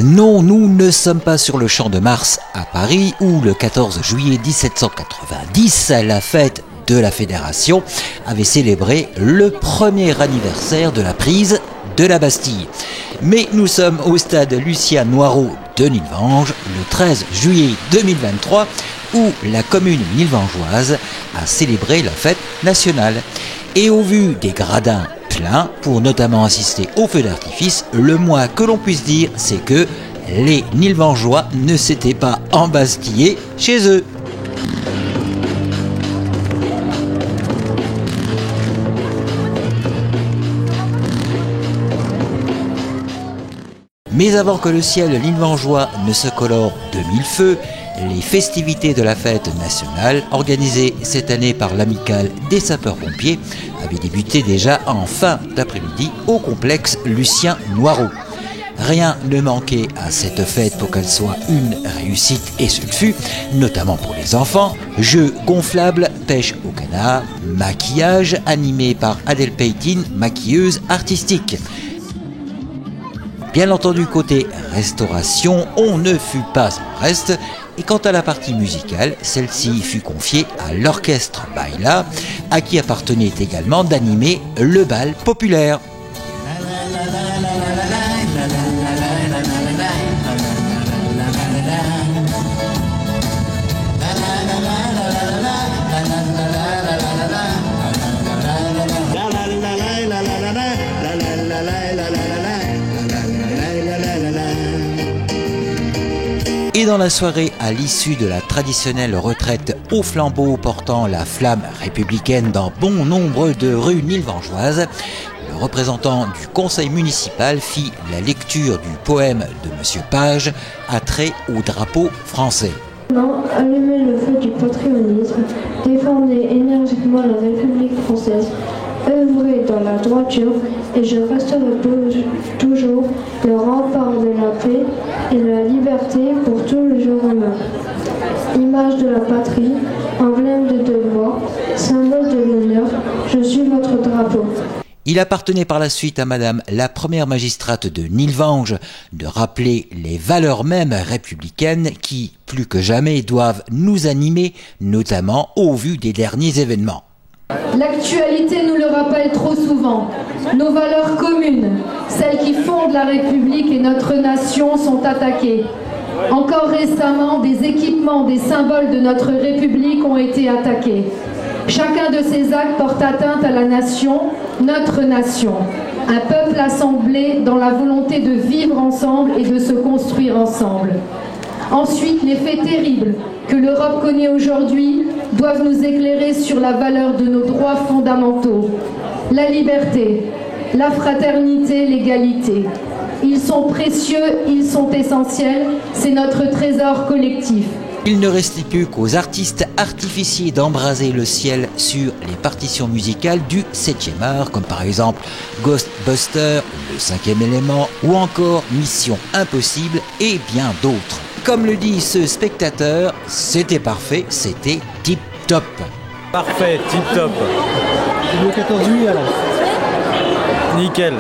Non, nous ne sommes pas sur le Champ de Mars à Paris où le 14 juillet 1790, la fête de la Fédération avait célébré le premier anniversaire de la prise de la Bastille. Mais nous sommes au stade Lucien Noiraud de Nilvange le 13 juillet 2023 où la commune nilvangeoise a célébré la fête nationale. Et au vu des gradins pleins, pour notamment assister au feu d'artifice, le moins que l'on puisse dire, c'est que les Nilvangeois ne s'étaient pas embastillés chez eux. Mais avant que le ciel nilvangeois ne se colore de mille feux, les festivités de la fête nationale, organisées cette année par l'amicale des sapeurs-pompiers, avaient débuté déjà en fin d'après-midi au complexe Lucien Noiraud. Rien ne manquait à cette fête pour qu'elle soit une réussite, et ce fut, notamment pour les enfants, jeux gonflables, pêche au canard, maquillage animé par Adèle Peytin, maquilleuse artistique. Bien entendu, côté restauration, on ne fut pas en reste. Et quant à la partie musicale, celle-ci fut confiée à l'orchestre Baila, à qui appartenait également d'animer le bal populaire. Et dans la soirée, à l'issue de la traditionnelle retraite au flambeau portant la flamme républicaine dans bon nombre de rues nilvangeoises, le représentant du conseil municipal fit la lecture du poème de M. Page, attrait au drapeau français. Non, allumez le feu du patriotisme, défendez énergiquement la République française, œuvrez dans la droiture, et je resterai toujours le rempart de la paix et de la liberté pour tout le genre humain. Image de la patrie, emblème de devoir, symbole de l'honneur, je suis votre drapeau. Il appartenait par la suite à Madame la première magistrate de Nilvange de rappeler les valeurs mêmes républicaines qui, plus que jamais, doivent nous animer, notamment au vu des derniers événements. L'actualité nous le rappelle trop souvent. Nos valeurs communes, celles qui fondent la République et notre nation, sont attaquées. Encore récemment, des équipements, des symboles de notre République ont été attaqués. Chacun de ces actes porte atteinte à la nation, notre nation. Un peuple assemblé dans la volonté de vivre ensemble et de se construire ensemble. Ensuite, les faits terribles que l'Europe connaît aujourd'hui doivent nous éclairer sur la valeur de nos droits fondamentaux. La liberté, la fraternité, l'égalité. Ils sont précieux, ils sont essentiels, c'est notre trésor collectif. Il ne restait plus qu'aux artistes artificiers d'embraser le ciel sur les partitions musicales du 7e art, comme par exemple Ghostbusters, Le 5e élément ou encore Mission Impossible et bien d'autres. Comme le dit ce spectateur, c'était parfait, c'était tip-top. Parfait, tip-top. Le 14 juillet alors. Nickel.